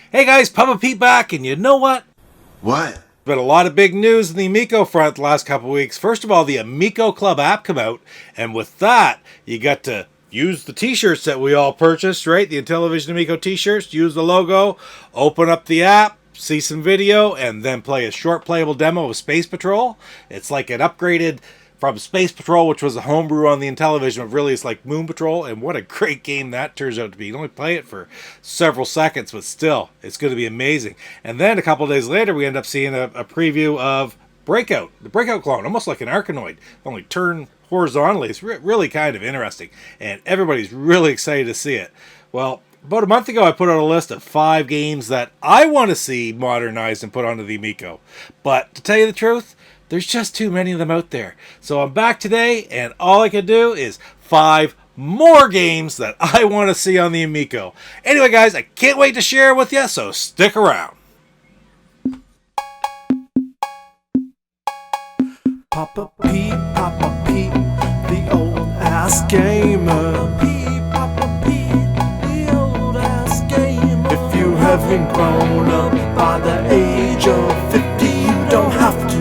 Hey guys, Papa Pete back, and you know what? What? Been a lot of big news in the Amico front the last couple of weeks. First of all, the Amico Club app come out, and with that, you got to use the t-shirts that we all purchased, right? The Intellivision Amico t-shirts, use the logo, open up the app, see some video, and then play a short playable demo of Space Patrol. It's like an upgraded from Space Patrol, which was a homebrew on the Intellivision, but really it's like Moon Patrol, and what a great game that turns out to be. You only play it for several seconds, but still, it's going to be amazing. And then a couple of days later, we end up seeing a preview of Breakout, the Breakout clone, almost like an Arkanoid, only turned horizontally. It's really kind of interesting, and everybody's really excited to see it. Well, about a month ago, I put out a list of 5 games that I want to see modernized and put onto the Amico. But to tell you the truth, there's just too many of them out there. So I'm back today, and all I can do is 5 more games that I want to see on the Amico. Anyway, guys, I can't wait to share with you, so stick around. Papa Pete, the old ass gamer. Papa Pete, the old ass gamer. If you haven't grown up by the age of 50, you don't have to.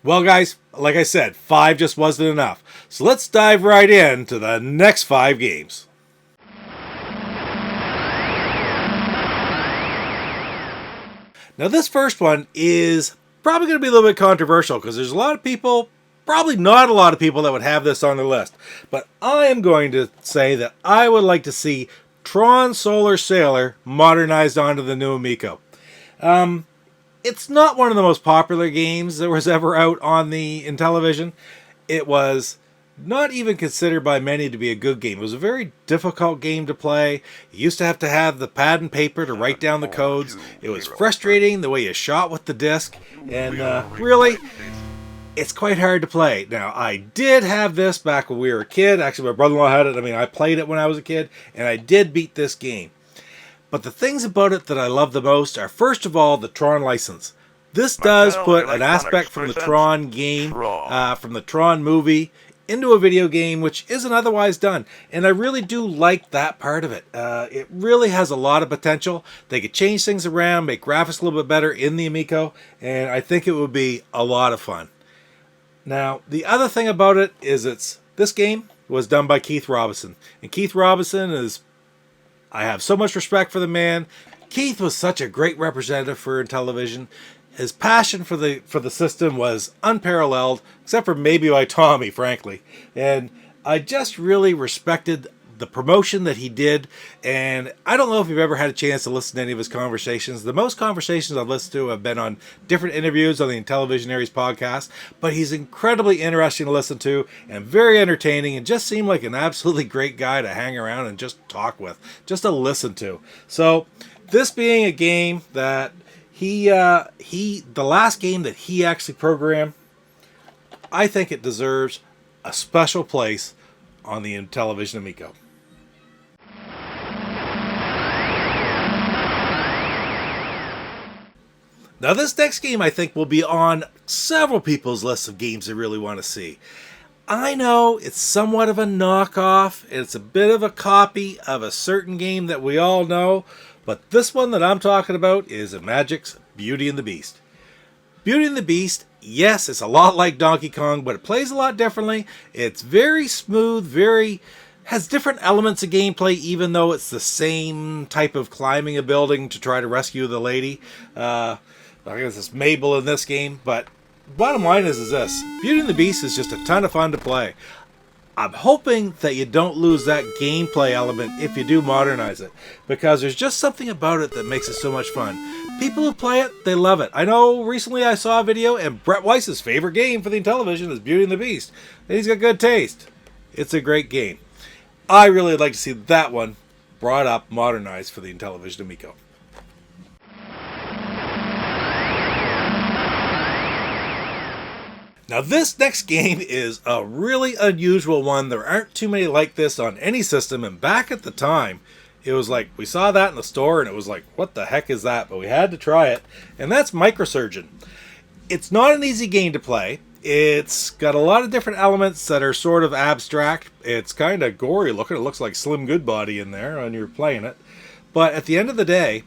Well, guys, like I said, 5 just wasn't enough. So let's dive right into the next 5 games. Now, this first one is probably going to be a little bit controversial because there's a lot of people, probably not a lot of people, that would have this on their list. But I am going to say that I would like to see Tron Solar Sailor modernized onto the new Amico. It's not one of the most popular games that was ever out on the Intellivision. It was not even considered by many to be a good game. It was a very difficult game to play. You used to have the pad and paper to write down the codes. It was frustrating the way you shot with the disc. And really, it's quite hard to play. Now, I did have this back when we were a kid. Actually, my brother-in-law had it. I played it when I was a kid, and I did beat this game. But the things about it that I love the most are, first of all, the Tron license. This does put an aspect from the Tron game, from the Tron movie, into a video game, which isn't otherwise done. And I really do like that part of it. It really has a lot of potential. They could change things around, make graphics a little bit better in the Amico, and I think it would be a lot of fun. Now, the other thing about it is this game was done by Keith Robinson. And Keith Robinson is... I have so much respect for the man. Keith was such a great representative for Intellivision. His passion for the system was unparalleled, except for maybe by Tommy, frankly. And I just really respected the promotion that he did. And I don't know if you've ever had a chance to listen to any of his conversations. The most conversations I've listened to have been on different interviews on the Intellivisionairies Podcast. But he's incredibly interesting to listen to and very entertaining, and just seemed like an absolutely great guy to hang around and just talk with, just to listen to. So this being a game that the last game that he actually programmed, I think it deserves a special place on the Intellivision Amico. Now, this next game I think will be on several people's lists of games they really want to see. I know it's somewhat of a knockoff, it's a bit of a copy of a certain game that we all know, but this one that I'm talking about is Magic's Beauty and the Beast. Beauty and the Beast, yes, it's a lot like Donkey Kong, but it plays a lot differently. It's very smooth, has different elements of gameplay, even though it's the same type of climbing a building to try to rescue the lady. I guess it's Mabel in this game, but bottom line is this. Beauty and the Beast is just a ton of fun to play. I'm hoping that you don't lose that gameplay element if you do modernize it, because there's just something about it that makes it so much fun. People who play it, they love it. I know recently I saw a video, and Brett Weiss's favorite game for the Intellivision is Beauty and the Beast. And he's got good taste. It's a great game. I really would like to see that one brought up, modernized for the Intellivision Amico. Now, this next game is a really unusual one. There aren't too many like this on any system, and back at the time, it was like, we saw that in the store, and it was like, what the heck is that? But we had to try it, and that's Microsurgeon. It's not an easy game to play. It's got a lot of different elements that are sort of abstract. It's kind of gory looking. It looks like Slim Goodbody in there when you're playing it. But at the end of the day,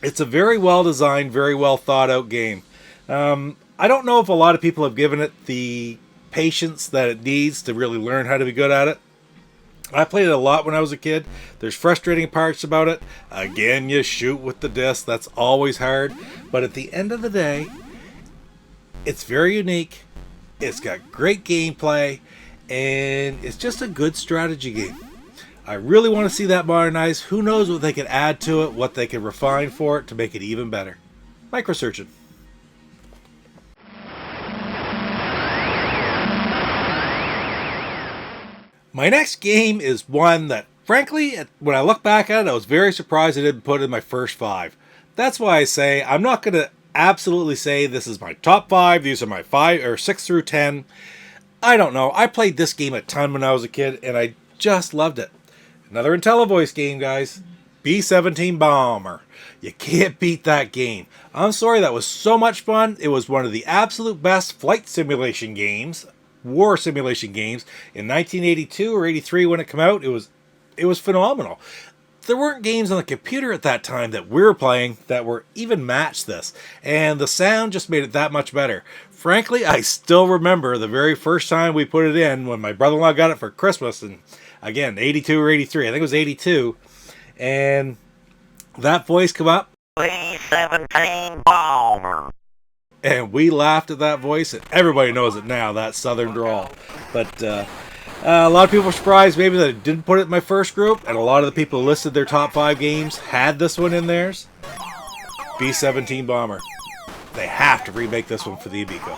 it's a very well designed, very well thought out game. I don't know if a lot of people have given it the patience that it needs to really learn how to be good at it. I played it a lot when I was a kid. There's frustrating parts about it. Again, you shoot with the disc. That's always hard. But at the end of the day, it's very unique. It's got great gameplay. And it's just a good strategy game. I really want to see that modernized. Who knows what they could add to it, what they could refine for it to make it even better. Microsurgeon. My next game is one that, frankly, when I look back at it, I was very surprised I didn't put it in my first 5. That's why I say I'm not going to absolutely say this is my top 5. These are my 5 or 6 through 10. I don't know. I played this game a ton when I was a kid, and I just loved it. Another Intellivoice game, guys. B17 Bomber. You can't beat that game. I'm sorry, that was so much fun. It was one of the absolute best flight simulation games, war simulation games, in 1982 or 83 when it came out. It was phenomenal. There weren't games on the computer at that time that we were playing that were even matched this, and the sound just made it that much better. Frankly, I still remember the very first time we put it in when my brother-in-law got it for Christmas, and again, 82 or 83, I think it was 82, and that voice come up, B17 Bomber. And we laughed at that voice, and everybody knows it now, that southern drawl. But a lot of people were surprised maybe that I didn't put it in my first group, and a lot of the people who listed their top 5 games had this one in theirs. B17 Bomber. They have to remake this one for the Amico.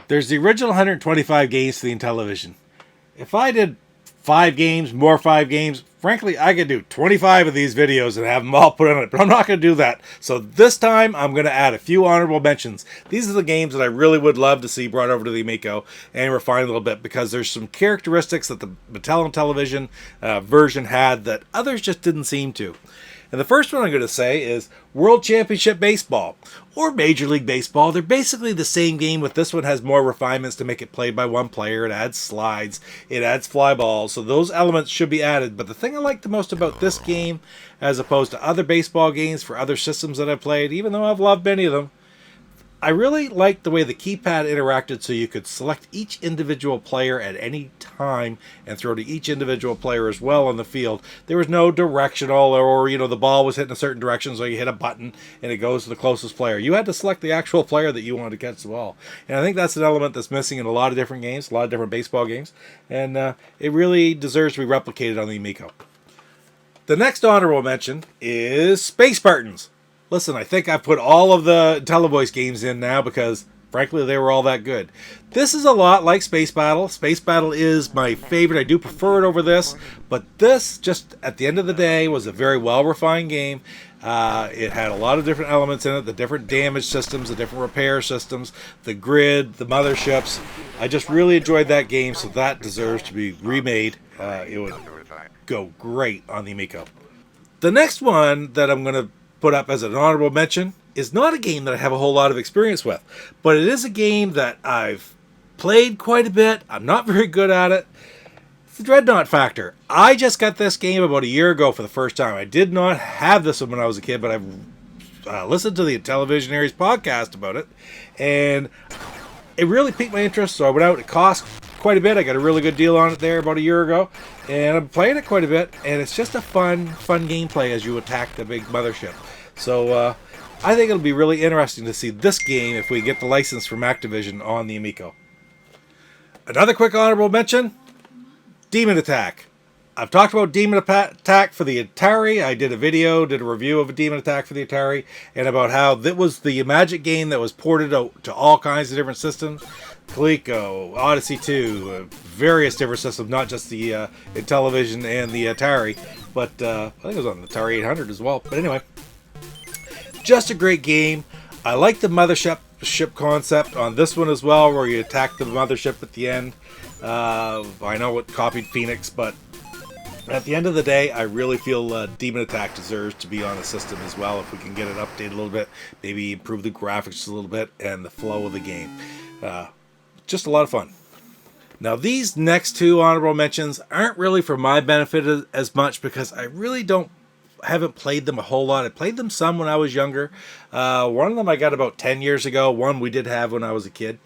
There's the original 125 games for the Intellivision. If I did 5 games, more 5 games, frankly, I could do 25 of these videos and have them all put on it, but I'm not going to do that. So this time, I'm going to add a few honorable mentions. These are the games that I really would love to see brought over to the Amico and refined a little bit, because there's some characteristics that the Mattel Intellivision version had that others just didn't seem to. And the first one I'm going to say is World Championship Baseball, or Major League Baseball. They're basically the same game, but this one has more refinements to make it played by one player. It adds slides, it adds fly balls, so those elements should be added. But the thing I like the most about this game, as opposed to other baseball games for other systems that I've played, even though I've loved many of them, I really liked the way the keypad interacted, so you could select each individual player at any time and throw to each individual player as well on the field. There was no directional, or the ball was hitting a certain direction, so you hit a button and it goes to the closest player. You had to select the actual player that you wanted to catch the ball. And I think that's an element that's missing in a lot of different games, a lot of different baseball games, and it really deserves to be replicated on the Amico. The next honorable mention is Space Spartans. Listen, I think I've put all of the Intellivoice games in now because, frankly, they were all that good. This is a lot like Space Battle. Space Battle is my favorite. I do prefer it over this, but this, just at the end of the day, was a very well-refined game. It had a lot of different elements in it, the different damage systems, the different repair systems, the grid, the motherships. I just really enjoyed that game, so that deserves to be remade. It would go great on the Amico. The next one that I'm going to put up as an honorable mention is not a game that I have a whole lot of experience with, but it is a game that I've played quite a bit. I'm not very good at it. It's the Dreadnought Factor. I just got this game about a year ago for the first time. I did not have this one when I was a kid, but I've listened to the Intellivisionairies podcast about it, and it really piqued my interest, so I went out. It cost quite a bit. I got a really good deal on it there about a year ago, and I'm playing it quite a bit, and it's just a fun gameplay as you attack the big mothership. So I think it'll be really interesting to see this game if we get the license from Activision on the Amico. Another quick honorable mention, Demon Attack. I've talked about Demon Attack for the Atari. I did a review of a Demon Attack for the Atari, and about how that was the Magic game that was ported out to all kinds of different systems. Coleco, Odyssey 2, various different systems, not just the Intellivision and the Atari, but I think it was on the Atari 800 as well. But anyway, just a great game. I like the mothership concept on this one as well, where you attack the mothership at the end. I know it copied Phoenix, but At the end of the day, I really feel Demon Attack deserves to be on the system as well. If we can get it updated a little bit, maybe improve the graphics a little bit and the flow of the game. Just a lot of fun. Now, these next two honorable mentions aren't really for my benefit as much because I really haven't played them a whole lot. I played them some when I was younger. One of them I got about 10 years ago. One we did have when I was a kid.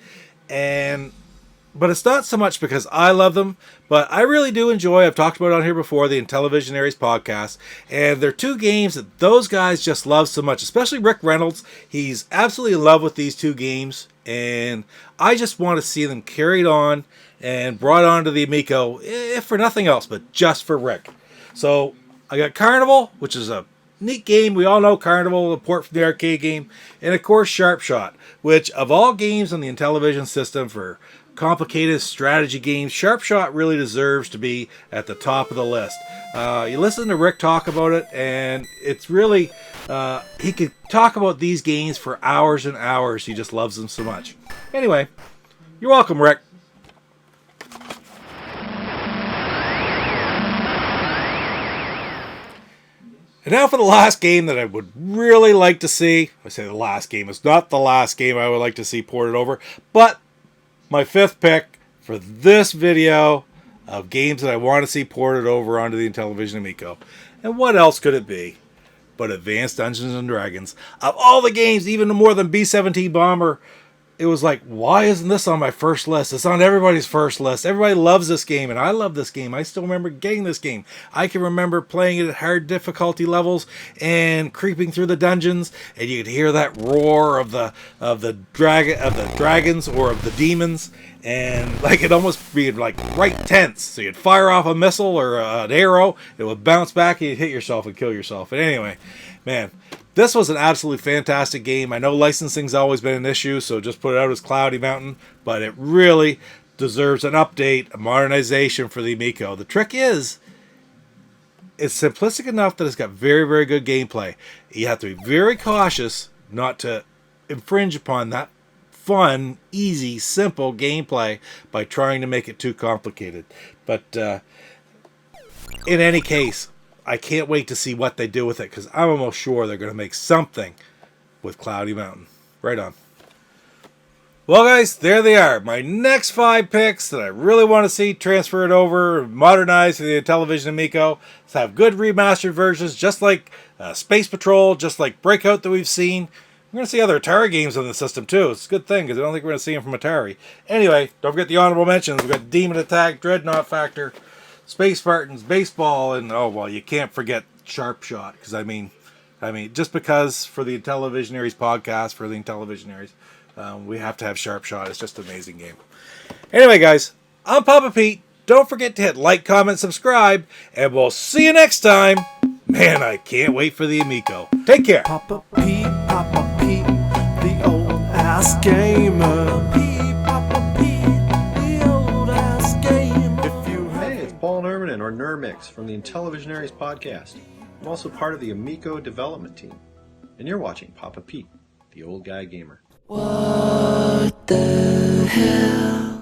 But it's not so much because I love them, but I really do enjoy, I've talked about it on here before, the Intellivisionairies Podcast, and they're two games that those guys just love so much, especially Rick Reynolds. He's absolutely in love with these two games, and I just want to see them carried on and brought onto the Amico, if for nothing else, but just for Rick. So I got Carnival, which is a neat game. We all know Carnival, a port from the arcade game, and of course Sharp Shot, which of all games on the Intellivision system for complicated strategy games, Sharp Shot really deserves to be at the top of the list. You listen to Rick talk about it, and it's really, he could talk about these games for hours and hours. He just loves them so much. Anyway, you're welcome, Rick. And now for the last game that I would really like to see. I say the last game. It's not the last game I would like to see ported over, but my fifth pick for this video of games that I want to see ported over onto the Intellivision Amico. And what else could it be but Advanced Dungeons and Dragons? Of all the games, even more than B17 Bomber, it was like, why isn't this on my first list? It's on everybody's first list. Everybody loves this game, and I love this game. I still remember getting this game. I can remember playing it at hard difficulty levels and creeping through the dungeons, and you could hear that roar of the dragons or of the demons, and like it almost be like right tense. So you'd fire off a missile or an arrow, it would bounce back, and you'd hit yourself and kill yourself. And anyway, man, this was an absolutely fantastic game. I know licensing's always been an issue, so just put it out as Cloudy Mountain, but it really deserves an update, a modernization for the Amico. The trick is, it's simplistic enough that it's got very, very good gameplay. You have to be very cautious not to infringe upon that fun, easy, simple gameplay by trying to make it too complicated. But in any case, I can't wait to see what they do with it, because I'm almost sure they're going to make something with Cloudy Mountain. Right on. Well, guys, there they are. My next 5 picks that I really want to see transferred over, modernized to the Intellivision Amico. Let's have good remastered versions, just like Space Patrol, just like Breakout that we've seen. We're going to see other Atari games on the system, too. It's a good thing, because I don't think we're going to see them from Atari. Anyway, don't forget the honorable mentions. We've got Demon Attack, Dreadnought Factor, Space Spartans, Baseball, and oh well, you can't forget Sharp Shot, because I mean, just because for the Intellivisionairies Podcast, for the Intellivisionaries, we have to have Sharp Shot. It's just an amazing game. Anyway, guys, I'm Papa Pete. Don't forget to hit like, comment, subscribe, and we'll see you next time. Man, I can't wait for the Amico. Take care. Papa Pete, the old ass gamer. Papa Pete, the old ass gamer. If you Hey, it's Paul Nerman and our Nermix from the Intellivisionairies Podcast. I'm also part of the Amico development team. And you're watching Papa Pete, the old guy gamer. What the hell?